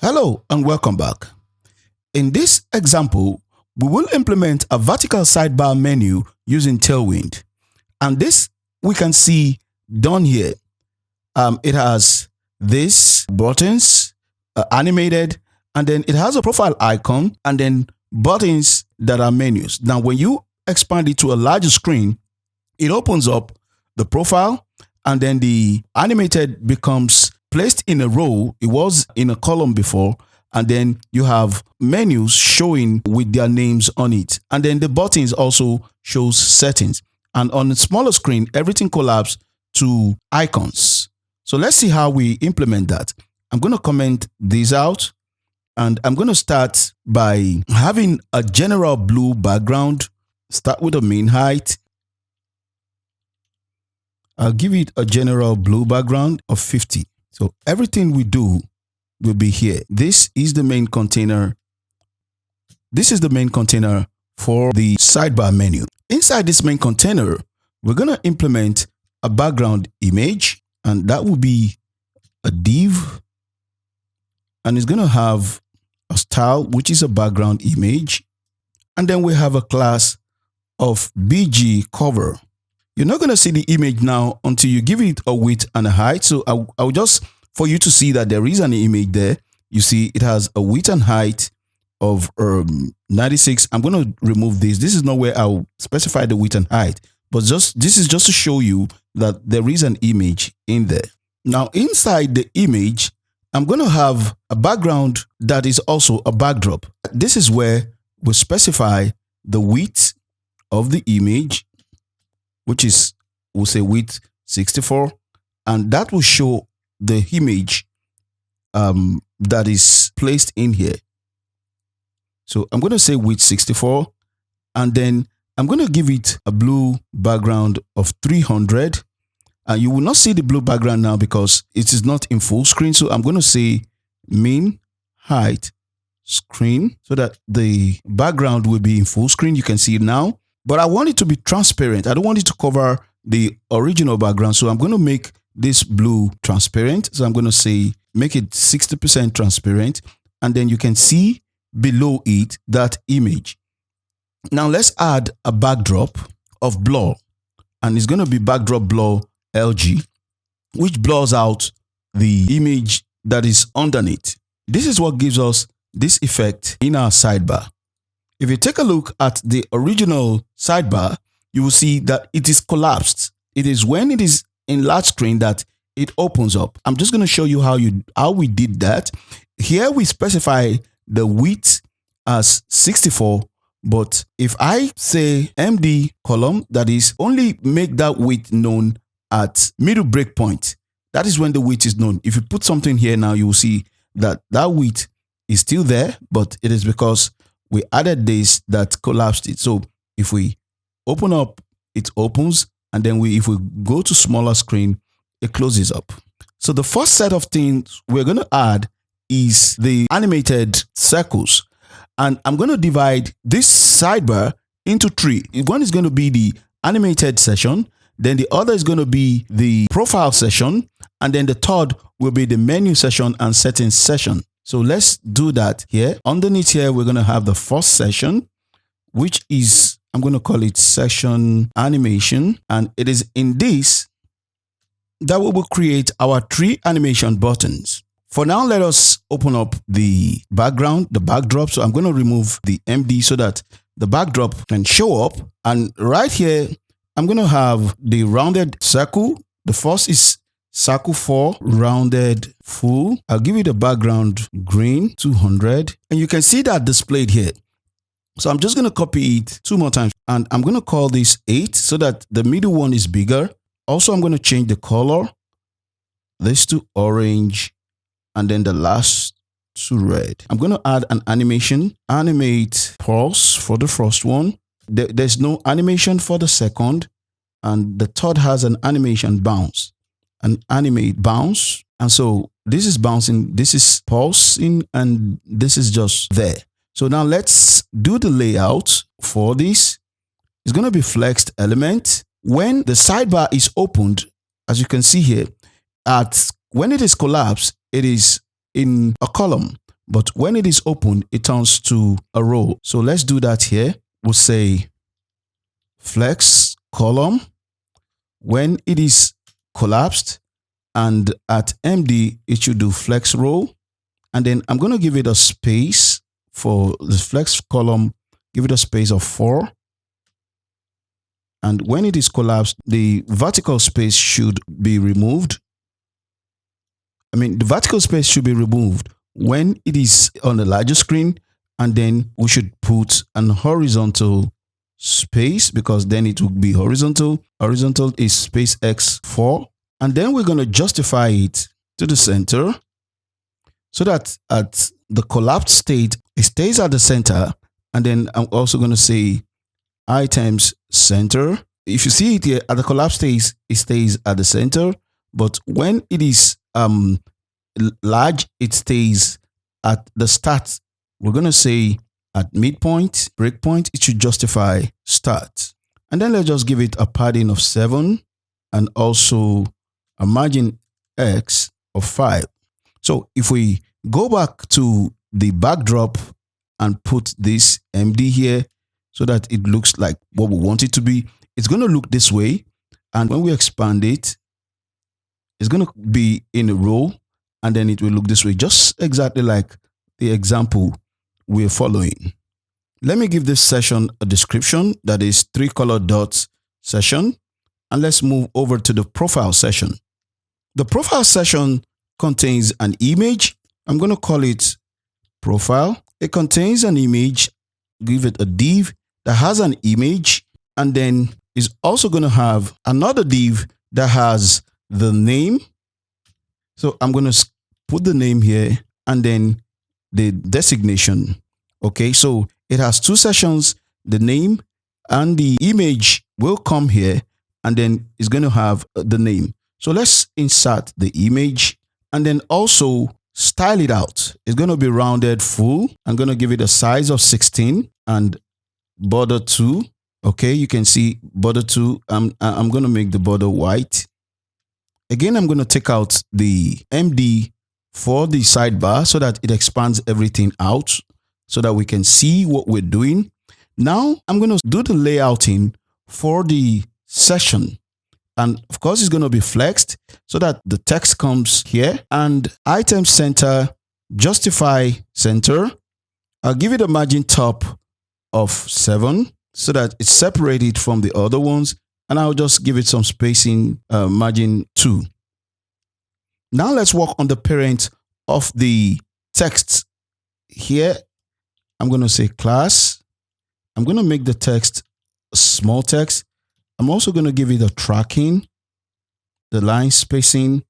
Hello and welcome back. In this example, we will implement a vertical sidebar menu using Tailwind. And this we can see done here. It has these buttons animated, and then it has a profile icon and then buttons that are menus. Now, when you expand it to a larger screen, it opens up the profile, and then the animated becomes placed in a row. It was in a column before, and then you have menus showing with their names on it, and then the buttons also shows settings. And on the smaller screen, everything collapsed to icons. So let's see how we implement that. I'm going to comment this out, and I'm going to start by having a general blue background. Start with a main height. I'll give it a general blue background of 50. So everything we do will be here. This is the main container. This is the main container for the sidebar menu. Inside this main container, we're going to implement a background image, and that will be a div, and it's going to have a style, which is a background image. And then we have a class of BG cover. You're not going to see the image now until you give it a width and a height. So I'll just, for you to see that there is an image there, you see it has a width and height of 96. I'm going to remove this. This is not where I'll specify the width and height, but this is just to show you that there is an image in there. Now, inside the image, I'm going to have a background that is also a backdrop. This is where we specify the width of the image, which is, we'll say width 64, and that will show the image that is placed in here. So I'm going to say width 64, and then I'm going to give it a blue background of 300. And you will not see the blue background now because it is not in full screen. So I'm going to say min height screen so that the background will be in full screen. You can see it now. But I want it to be transparent. I don't want it to cover the original background. So I'm going to make this blue transparent. So I'm going to say make it 60% transparent. And then you can see below it that image. Now let's add a backdrop of blur. And it's going to be backdrop blur LG, which blurs out the image that is underneath. This is what gives us this effect in our sidebar. If you take a look at the original sidebar, you will see that it is collapsed. It is when it is in large screen that it opens up. I'm just going to show you how we did that. Here we specify the width as 64, but if I say MD column, that is only make that width known at middle breakpoint. That is when the width is known. If you put something here now, you will see that that width is still there, but it is because we added this that collapsed it. So if we open up, it opens, and then if we go to smaller screen, it closes up. So the first set of things we're going to add is the animated circles. And I'm going to divide this sidebar into three. One is going to be the animated session, then the other is going to be the profile session, and then the third will be the menu session and settings session. So let's do that here. Underneath here, we're going to have the first session, which is, I'm going to call it session animation. And it is in this that we will create our three animation buttons. For now, let us open up the background, the backdrop. So I'm going to remove the MD so that the backdrop can show up. And right here, I'm going to have the rounded circle. The first is circle 4 rounded full. I'll give it a background green 200, and you can see that displayed here. So I'm just going to copy it 2 more times, and I'm going to call this 8 so that the middle one is bigger. Also, I'm going to change the color, this to orange, and then the last to red. I'm going to add an animation, animate pulse for the first one. There's no animation for the second, and the third has an animation bounce, an animate bounce. And so this is bouncing, this is pulsing, and this is just there. So now let's do the layout for this. It's going to be flexed element. When the sidebar is opened, as you can see here, when it is collapsed, it is in a column. but when it is open, it turns to a row. So let's do that here. We'll say flex column. When it is collapsed and at MD, it should do flex row. And then I'm going to give it a space for the flex column, give it a space of 4. And when it is collapsed, the vertical space should be removed. The vertical space should be removed when it is on the larger screen. And then we should put an horizontal space because then it will be horizontal. Horizontal is space X4. And then we're going to justify it to the center so that at the collapsed state, it stays at the center. And then I'm also going to say I times center. If you see it here at the collapsed state, it stays at the center. But when it is large, it stays at the start. We're going to say at midpoint, breakpoint, it should justify start. And then let's just give it a padding of 7 and also a margin X of 5. So if we go back to the backdrop and put this MD here so that it looks like what we want it to be, it's going to look this way. And when we expand it, it's going to be in a row and then it will look this way, just exactly like the example we're following. Let me give this session a description, that is 3 color dots session. And let's move over to the profile session. The profile session contains an image. I'm going to call it profile. It contains an image, give it a div that has an image, and then is also going to have another div that has the name. So I'm going to put the name here and then the designation. Okay, so it has 2 sessions, the name and the image will come here and then it's going to have the name. So let's insert the image and then also style it out. It's going to be rounded full. I'm going to give it a size of 16 and border 2. Okay, you can see border 2. I'm going to make the border white. Again, I'm going to take out the MD for the sidebar so that it expands everything out so that we can see what we're doing. Now I'm going to do the layouting for the session. And of course, it's going to be flexed so that the text comes here and item center, justify center. I'll give it a margin top of 7 so that it's separated from the other ones. And I'll just give it some spacing, margin 2. Now let's work on the parent of the text. Here, I'm going to say class. I'm going to make the text a small text. I'm also going to give it a tracking, the line spacing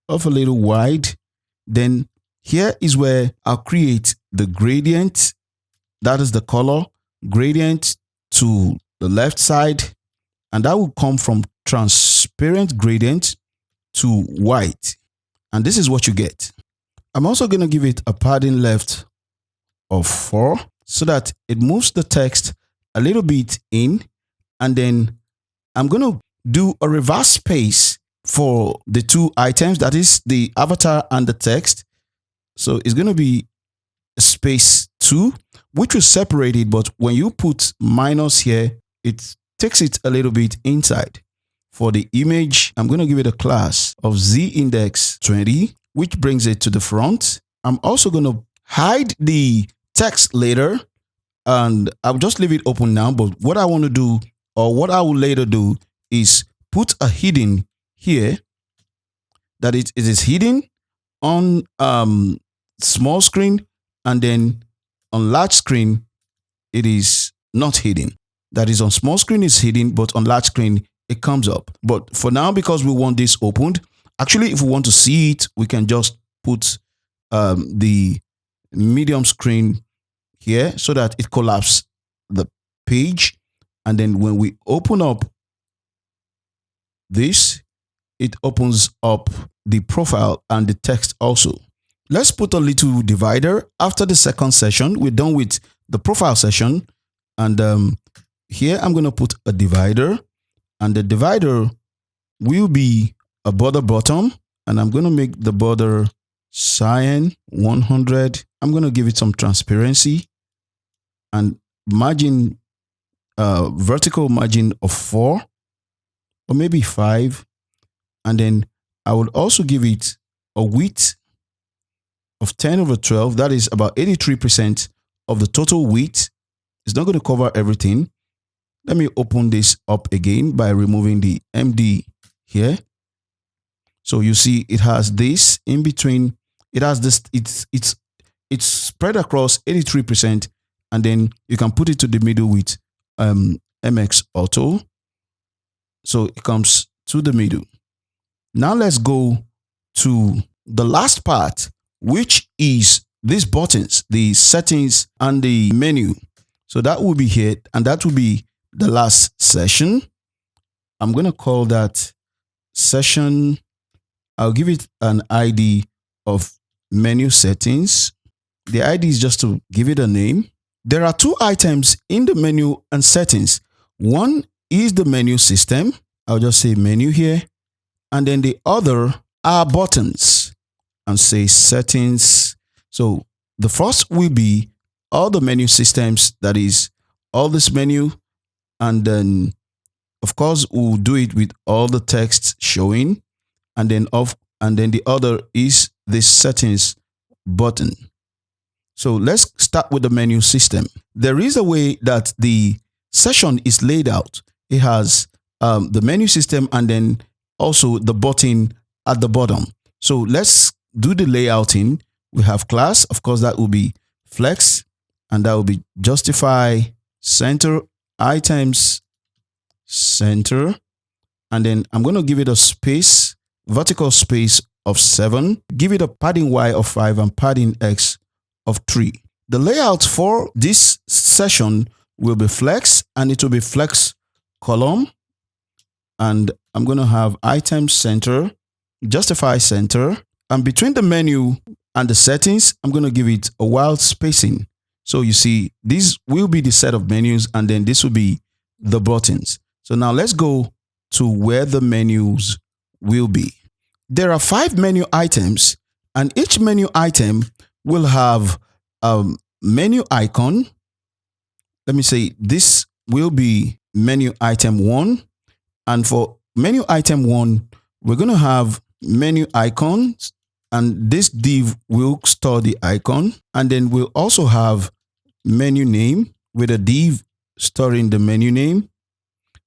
of a little wide. Then here is where I'll create the gradient. That is the color gradient to the left side. And that will come from transparent gradient to white. And this is what you get. I'm also going to give it a padding left of 4 so that it moves the text a little bit in. And then I'm going to do a reverse space for the 2 items, that is the avatar and the text. So it's going to be space 2, which will separate it. But when you put minus here, it takes it a little bit inside. For the image, I'm going to give it a class of z-index20, which brings it to the front. I'm also going to hide the text later, and I'll just leave it open now. But what I want to do, or what I will later do, is put a hidden here, that it is hidden on small screen, and then on large screen, it is not hidden. That is, on small screen is hidden, but on large screen, it comes up. But for now, because we want this opened, actually, if we want to see it, we can just put the medium screen here so that it collapses the page. And then when we open up this, it opens up the profile and the text also. Let's put a little divider after the second session. We're done with the profile session. And here I'm going to put a divider. And the divider will be a border bottom. And I'm going to make the border cyan 100. I'm going to give it some transparency and margin, vertical margin of 4 or maybe 5. And then I would also give it a width of 10/12. That is about 83% of the total width. It's not going to cover everything. Let me open this up again by removing the MD here. So you see it has this in between. It has this, it's spread across 83%, and then you can put it to the middle with MX Auto. So it comes to the middle. Now let's go to the last part, which is these buttons, the settings and the menu. So that will be here, and that will be the last session. I'm going to call that session. I'll give it an ID of menu settings. The ID is just to give it a name. There are two items in the menu and settings. One is the menu system. I'll just say menu here. And then the other are buttons and say settings. So the first will be all the menu systems, that is all this menu. And then, of course, we'll do it with all the text showing. And then the other is the settings button. So let's start with the menu system. There is a way that the session is laid out. It has the menu system and then also the button at the bottom. So let's do the layouting. We have class, of course, that will be flex, and that will be justify, center, items, center, and then I'm going to give it a space, vertical space of 7, give it a padding Y of 5 and padding X of 3. The layout for this session will be flex, and it will be flex column, and I'm going to have item center, justify center, and between the menu and the settings, I'm going to give it a wild spacing. So you see, this will be the set of menus, and then this will be the buttons. So now let's go to where the menus will be. There are 5 menu items, and each menu item will have a menu icon. Let me say this will be menu item 1. And for menu item 1, we're going to have menu icons, and this div will store the icon. And then we'll also have menu name with a div storing the menu name.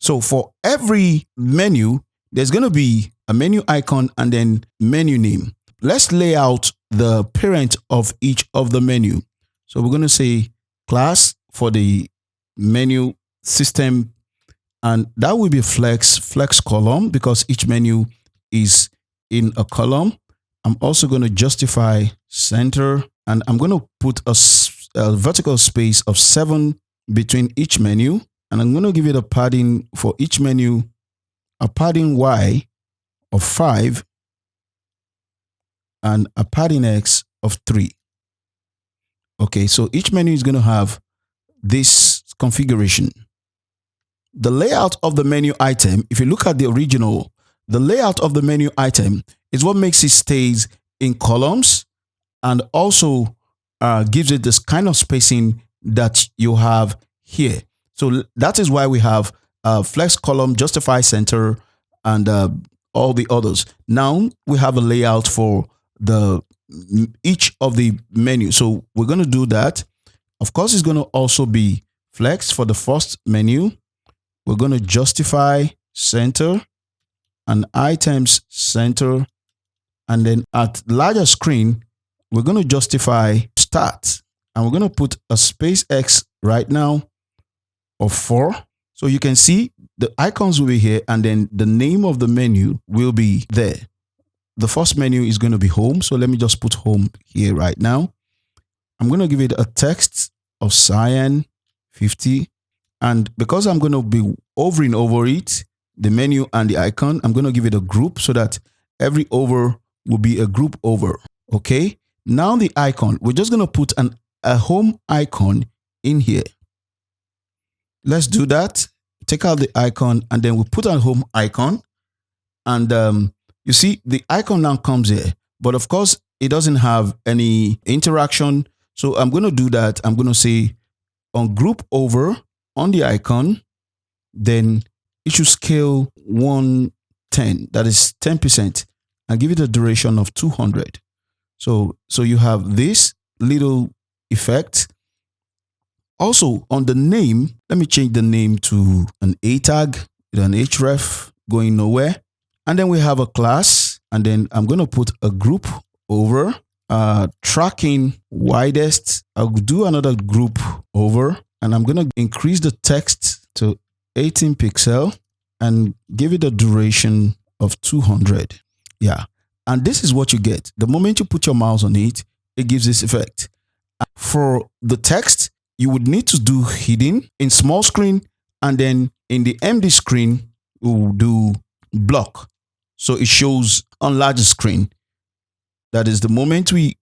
So for every menu, there's going to be a menu icon and then menu name. Let's lay out the parent of each of the menu. So we're going to say class for the menu system, and that will be flex column because each menu is in a column. I'm also going to justify center, and I'm going to put a vertical space of 7 between each menu, and I'm going to give it a padding for each menu, a padding Y of 5 and a padding X of 3. Okay, so each menu is going to have this configuration. The layout of the menu item, if you look at the original, the layout of the menu item is what makes it stays in columns and also gives it this kind of spacing that you have here. So that is why we have flex column, justify center, and all the others. Now we have a layout for each of the menu. So we're going to do that. Of course, it's going to also be flex for the first menu. We're going to justify center and items center. And then at larger screen, we're going to justify start. And we're going to put a space X right now of 4. So you can see the icons will be here, and then the name of the menu will be there. The first menu is going to be home. So let me just put home here right now. I'm going to give it a text of cyan 50. And because I'm going to be hovering over it, the menu and the icon, I'm going to give it a group so that every over will be a group over. Okay. Now the icon, we're just going to put a home icon in here. Let's do that. Take out the icon, and then we put a home icon. And you see the icon now comes here. But of course, it doesn't have any interaction. So I'm going to do that. I'm going to say on group over on the icon, then it should scale 110, that is 10%, and give it a duration of 200. So you have this little effect. Also on the name, let me change the name to an A tag with an href going nowhere. And then we have a class, and then I'm going to put a group over tracking widest. I'll do another group over, and I'm going to increase the text to 18 pixel and give it a duration of 200. Yeah. And this is what you get. The moment you put your mouse on it, it gives this effect. For the text, you would need to do hidden in small screen, and then in the MD screen, we'll do block. So it shows on larger screen. That is the moment we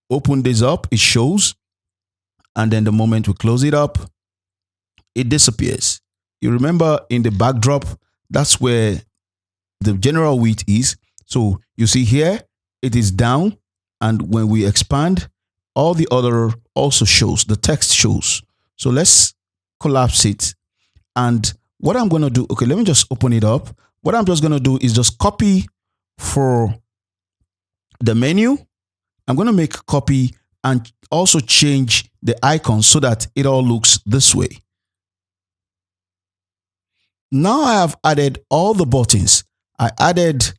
open this up, it shows. And then the moment we close it up, it disappears. You remember in the backdrop, that's where the general width is. So you see here, it is down. And when we expand, all the other also shows, the text shows. So let's collapse it. And what I'm going to do, okay, let me just open it up. What I'm just going to do is just copy for the menu. I'm going to make a copy and also change the icon so that it all looks this way. Now I have added all the buttons. I added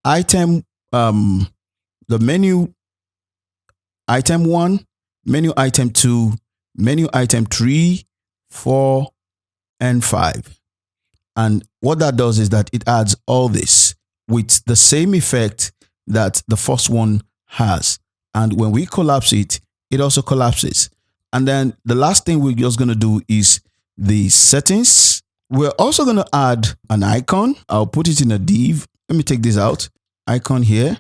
item, the menu item 1, menu item 2, menu item 3, 4, and 5. And what that does is that it adds all this with the same effect that the first one has. And when we collapse it, it also collapses. And then the last thing we're just going to do is the settings. We're also going to add an icon. I'll put it in a div. Let me take this out. Icon here.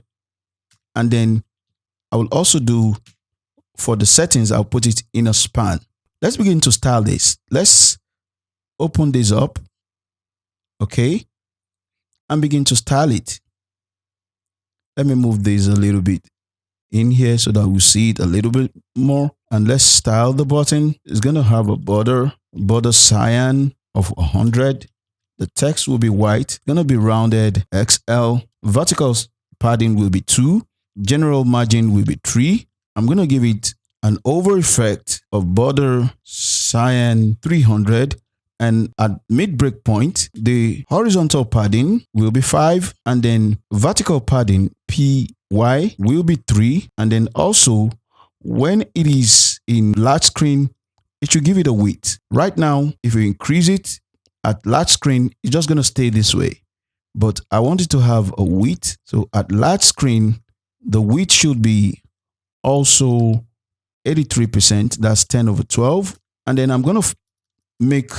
And then I will also do for the settings, I'll put it in a span. Let's begin to style this. Let's open this up. Okay. And begin to style it. Let me move this a little bit in here so that we see it a little bit more. And let's style the button. It's going to have a border cyan of 100. The text will be white. It's going to be rounded XL. Vertical padding will be 2. General margin will be 3. I'm going to give it an over effect of border cyan 300. And at mid break point, the horizontal padding will be 5. And then vertical padding PY will be 3. And then also when it is in large screen, it should give it a width. Right now, if you increase it at large screen, it's just going to stay this way. But I want it to have a width. So at large screen, the width should be also 83%. That's 10/12. And then I'm going to make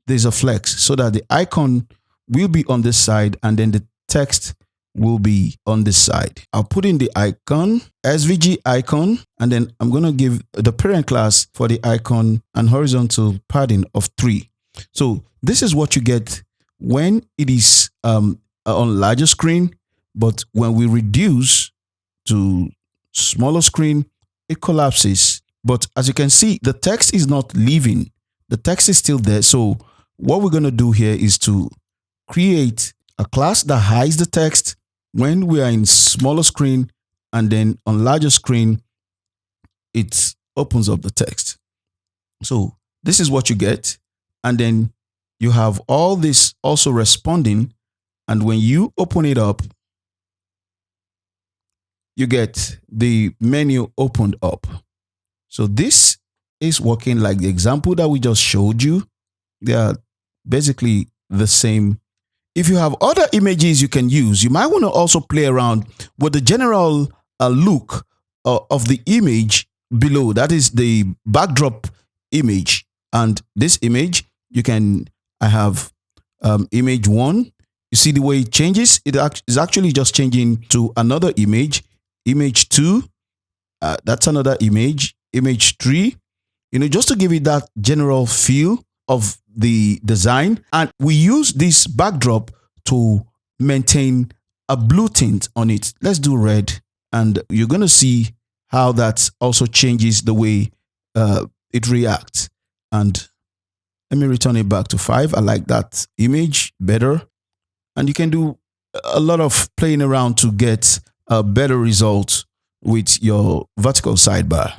this a flex so that the icon will be on this side and then the text will be on this side. I'll put in the icon, SVG icon, and then I'm going to give the parent class for the icon and horizontal padding of 3. So this is what you get when it is on larger screen, but when we reduce to smaller screen, it collapses. But as you can see, the text is not leaving. The text is still there. So what we're going to do here is to create a class that hides the text when we are in smaller screen, and then on larger screen, it opens up the text. So this is what you get. And then you have all this also responding. And when you open it up, you get the menu opened up. So this is working like the example that we just showed you. They are basically the same. If you have other images you can use, you might want to also play around with the general look of the image below. That is the backdrop image. And this image, I have image 1. You see the way it changes? It is actually just changing to another image. Image 2, that's another image. Image 3, just to give it that general feel of the design. And we use this backdrop to maintain a blue tint on it. Let's do red and you're going to see how that also changes the way it reacts. And let me return it back to 5. I like that image better. And you can do a lot of playing around to get a better result with your vertical sidebar.